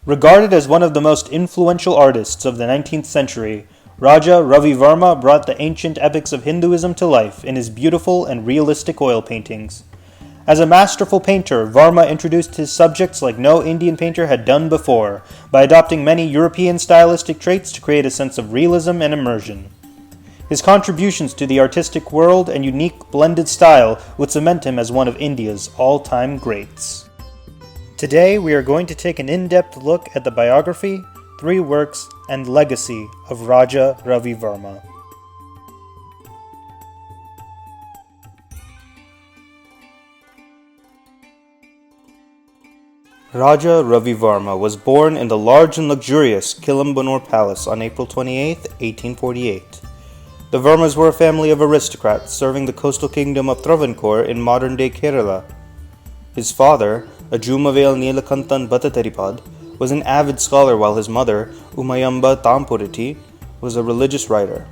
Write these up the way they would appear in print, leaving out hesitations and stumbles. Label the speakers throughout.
Speaker 1: Regarded as one of the most influential artists of the 19th century, Raja Ravi Varma brought the ancient epics of Hinduism to life in his beautiful and realistic oil paintings. As a masterful painter, Varma introduced his subjects like no Indian painter had done before, by adopting many European stylistic traits to create a sense of realism and immersion. His contributions to the artistic world and unique blended style would cement him as one of India's all-time greats. Today we are going to take an in-depth look at the biography, 3 works, and legacy of Raja Ravi Varma. Raja Ravi Varma was born in the large and luxurious Kilambunur Palace on April 28, 1848. The Varmas were a family of aristocrats serving the coastal kingdom of Travancore in modern-day Kerala. His father, Ajumavel Neelakanthan Bhattataripad, was an avid scholar, while his mother, Umayamba Tampuriti, was a religious writer.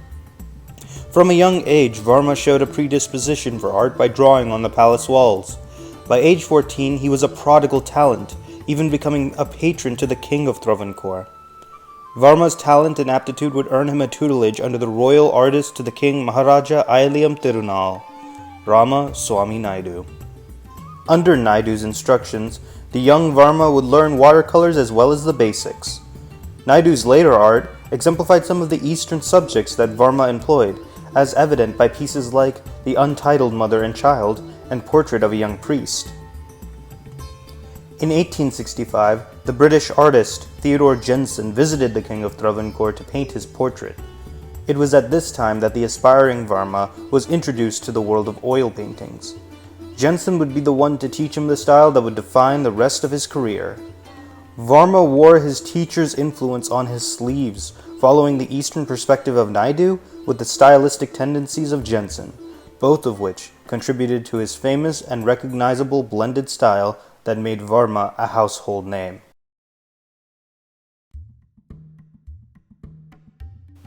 Speaker 1: From a young age, Varma showed a predisposition for art by drawing on the palace walls. By age 14, he was a prodigal talent, even becoming a patron to the king of Travancore. Varma's talent and aptitude would earn him a tutelage under the royal artist to the king Maharaja Ailyam Tirunal, Rama Swami Naidu. Under Naidu's instructions, the young Varma would learn watercolors as well as the basics. Naidu's later art exemplified some of the Eastern subjects that Varma employed, as evident by pieces like The Untitled Mother and Child and Portrait of a Young Priest. In 1865, the British artist Theodore Jensen visited the king of Travancore to paint his portrait. It was at this time that the aspiring Varma was introduced to the world of oil paintings. Jensen would be the one to teach him the style that would define the rest of his career. Varma wore his teacher's influence on his sleeves, following the Eastern perspective of Naidu with the stylistic tendencies of Jensen, both of which contributed to his famous and recognizable blended style that made Varma a household name.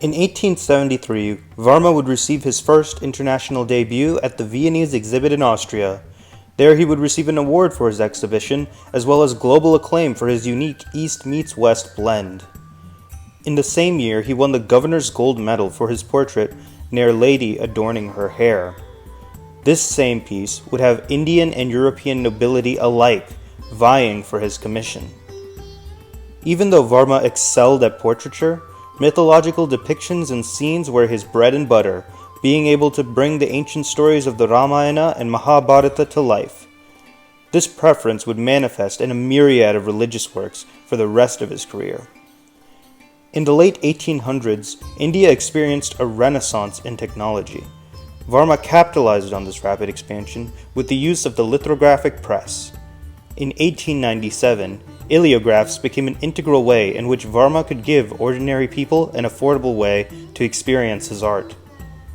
Speaker 1: In 1873, Varma would receive his first international debut at the Viennese exhibit in Austria. There he would receive an award for his exhibition, as well as global acclaim for his unique East meets West blend. In the same year, he won the Governor's Gold Medal for his portrait, Nair Lady Adorning Her Hair. This same piece would have Indian and European nobility alike vying for his commission. Even though Varma excelled at portraiture, mythological depictions and scenes were his bread and butter, being able to bring the ancient stories of the Ramayana and Mahabharata to life. This preference would manifest in a myriad of religious works for the rest of his career. In the late 1800s, India experienced a renaissance in technology. Varma capitalized on this rapid expansion with the use of the lithographic press. In 1897, oleographs became an integral way in which Varma could give ordinary people an affordable way to experience his art.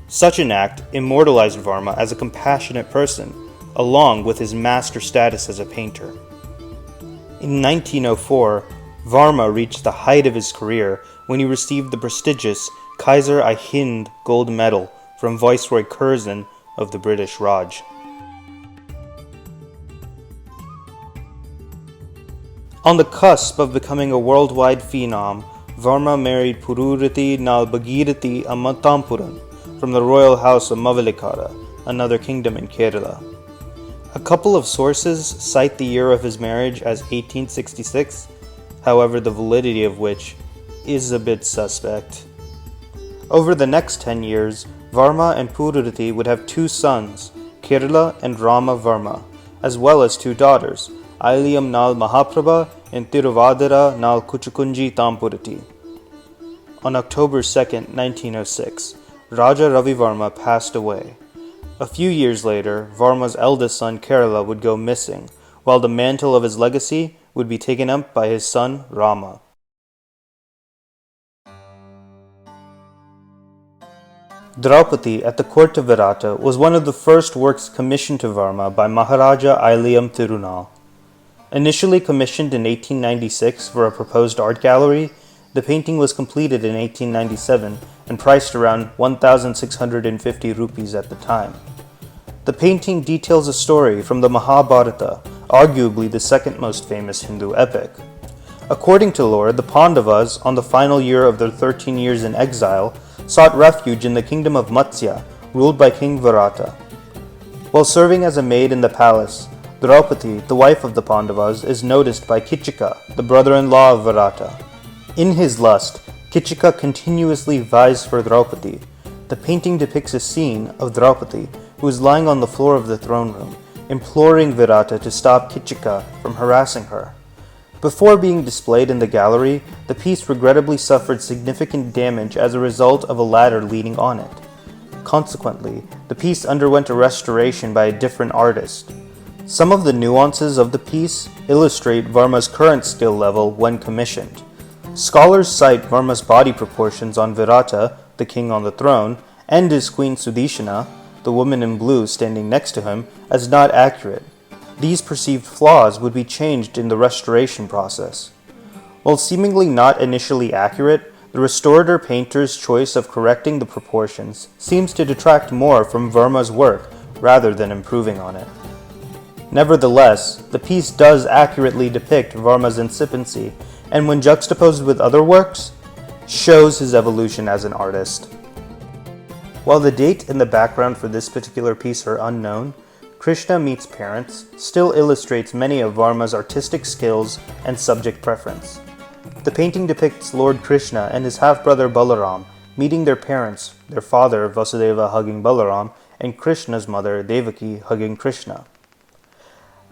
Speaker 1: Such an act immortalized Varma as a compassionate person, along with his master status as a painter. In 1904, Varma reached the height of his career when he received the prestigious Kaiser-i-Hind Gold Medal from Viceroy Curzon of the British Raj. On the cusp of becoming a worldwide phenom, Varma married Pururati Nal Bhagirathi Ammatampuran from the royal house of Mavelikara, another kingdom in Kerala. A couple of sources cite the year of his marriage as 1866, however the validity of which is a bit suspect. Over the next 10 years, Varma and Pururati would have 2 sons, Kerala and Rama Varma, as well as 2 daughters, Ailyam Nal Mahaprabha and Tiruvadara Nal Kuchukunji Tampurati. On October 2, 1906, Raja Ravi Varma passed away. A few years later, Varma's eldest son Kerala would go missing, while the mantle of his legacy would be taken up by his son Rama. Draupadi at the court of Virata was one of the first works commissioned to Varma by Maharaja Ailyam Tirunal. Initially commissioned in 1896 for a proposed art gallery, the painting was completed in 1897 and priced around 1,650 rupees at the time. The painting details a story from the Mahabharata, arguably the second most famous Hindu epic. According to lore, the Pandavas, on the final year of their 13 years in exile, sought refuge in the kingdom of Matsya, ruled by King Virata. While serving as a maid in the palace, Draupadi, the wife of the Pandavas, is noticed by Kichika, the brother-in-law of Virata. In his lust, Kichika continuously vies for Draupadi. The painting depicts a scene of Draupadi, who is lying on the floor of the throne room, imploring Virata to stop Kichika from harassing her. Before being displayed in the gallery, the piece regrettably suffered significant damage as a result of a ladder leaning on it. Consequently, the piece underwent a restoration by a different artist. Some of the nuances of the piece illustrate Varma's current skill level when commissioned. Scholars cite Varma's body proportions on Virata, the king on the throne, and his queen Sudeshana, the woman in blue standing next to him, as not accurate. These perceived flaws would be changed in the restoration process. While seemingly not initially accurate, the restorator painter's choice of correcting the proportions seems to detract more from Varma's work rather than improving on it. Nevertheless, the piece does accurately depict Varma's incipiency, and when juxtaposed with other works, shows his evolution as an artist. While the date and the background for this particular piece are unknown, Krishna Meets Parents still illustrates many of Varma's artistic skills and subject preference. The painting depicts Lord Krishna and his half-brother Balaram meeting their parents, their father Vasudeva hugging Balaram, and Krishna's mother Devaki hugging Krishna.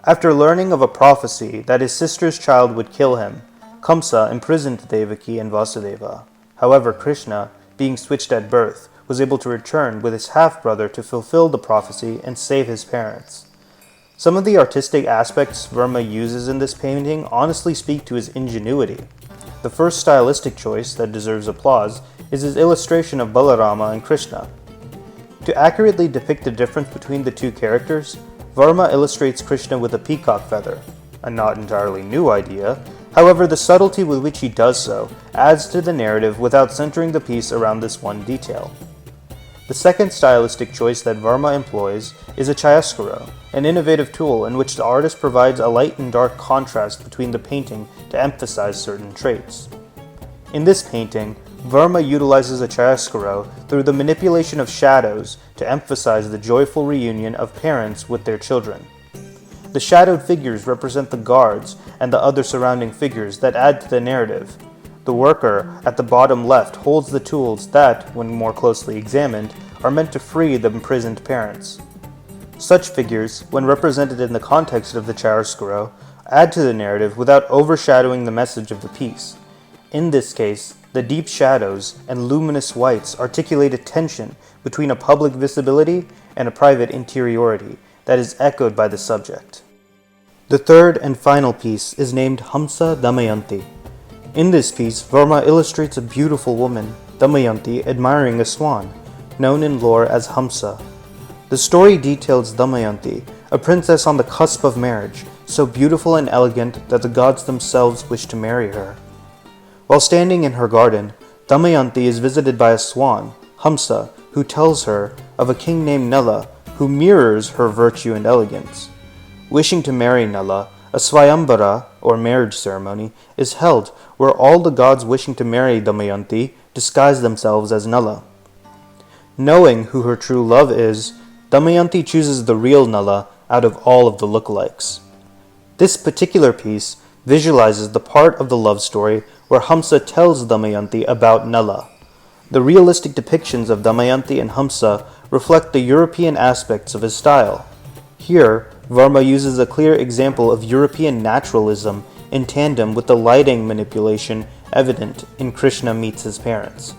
Speaker 1: After learning of a prophecy that his sister's child would kill him, Kamsa imprisoned Devaki and Vasudeva. However, Krishna, being switched at birth, was able to return with his half-brother to fulfill the prophecy and save his parents. Some of the artistic aspects Varma uses in this painting honestly speak to his ingenuity. The first stylistic choice that deserves applause is his illustration of Balarama and Krishna. To accurately depict the difference between the two characters, Varma illustrates Krishna with a peacock feather, a not entirely new idea. However, the subtlety with which he does so adds to the narrative without centering the piece around this one detail. The second stylistic choice that Varma employs is a chiaroscuro, an innovative tool in which the artist provides a light and dark contrast between the painting to emphasize certain traits. In this painting, Varma utilizes a chiaroscuro through the manipulation of shadows to emphasize the joyful reunion of parents with their children. The shadowed figures represent the guards and the other surrounding figures that add to the narrative. The worker at the bottom left holds the tools that, when more closely examined, are meant to free the imprisoned parents. Such figures, when represented in the context of the chiaroscuro, add to the narrative without overshadowing the message of the piece. In this case, the deep shadows and luminous whites articulate a tension between a public visibility and a private interiority that is echoed by the subject. The third and final piece is named Hamsa Damayanti. In this piece, Varma illustrates a beautiful woman, Damayanti, admiring a swan, known in lore as Hamsa. The story details Damayanti, a princess on the cusp of marriage, so beautiful and elegant that the gods themselves wish to marry her. While standing in her garden, Damayanti is visited by a swan, Hamsa, who tells her of a king named Nala, who mirrors her virtue and elegance. Wishing to marry Nala, a Swayambara, or marriage ceremony, is held where all the gods wishing to marry Damayanti disguise themselves as Nala. Knowing who her true love is, Damayanti chooses the real Nala out of all of the lookalikes. This particular piece visualizes the part of the love story where Hamsa tells Damayanti about Nala. The realistic depictions of Damayanti and Hamsa reflect the European aspects of his style. Here, Varma uses a clear example of European naturalism in tandem with the lighting manipulation evident in Krishna Meets His Parents.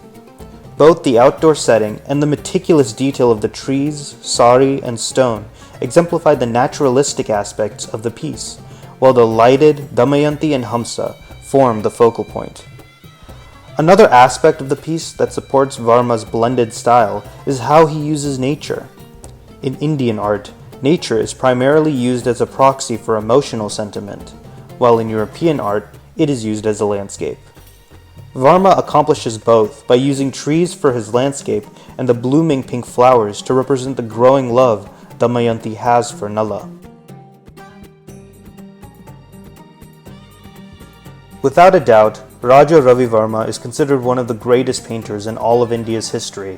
Speaker 1: Both the outdoor setting and the meticulous detail of the trees, sari, and stone exemplify the naturalistic aspects of the piece, while the lighted Damayanti and Hamsa form the focal point. Another aspect of the piece that supports Varma's blended style is how he uses nature. In Indian art, nature is primarily used as a proxy for emotional sentiment, while in European art, it is used as a landscape. Varma accomplishes both by using trees for his landscape and the blooming pink flowers to represent the growing love Damayanti has for Nala. Without a doubt, Raja Ravi Varma is considered one of the greatest painters in all of India's history.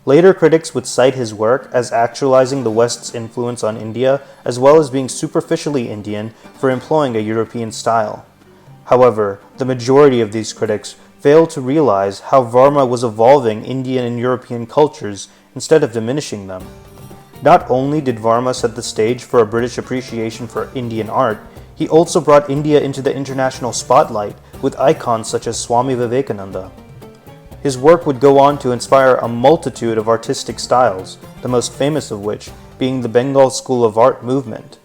Speaker 1: Later critics would cite his work as actualizing the West's influence on India as well as being superficially Indian for employing a European style. However, the majority of these critics failed to realize how Varma was evolving Indian and European cultures instead of diminishing them. Not only did Varma set the stage for a British appreciation for Indian art, he also brought India into the international spotlight with icons such as Swami Vivekananda. His work would go on to inspire a multitude of artistic styles, the most famous of which being the Bengal School of Art movement.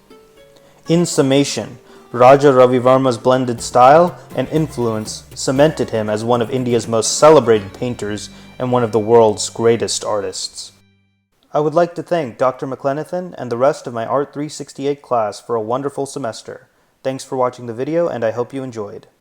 Speaker 1: In summation, Raja Ravi Varma's blended style and influence cemented him as one of India's most celebrated painters and one of the world's greatest artists. I would like to thank Dr. McLenithan and the rest of my Art 368 class for a wonderful semester. Thanks for watching the video, and I hope you enjoyed.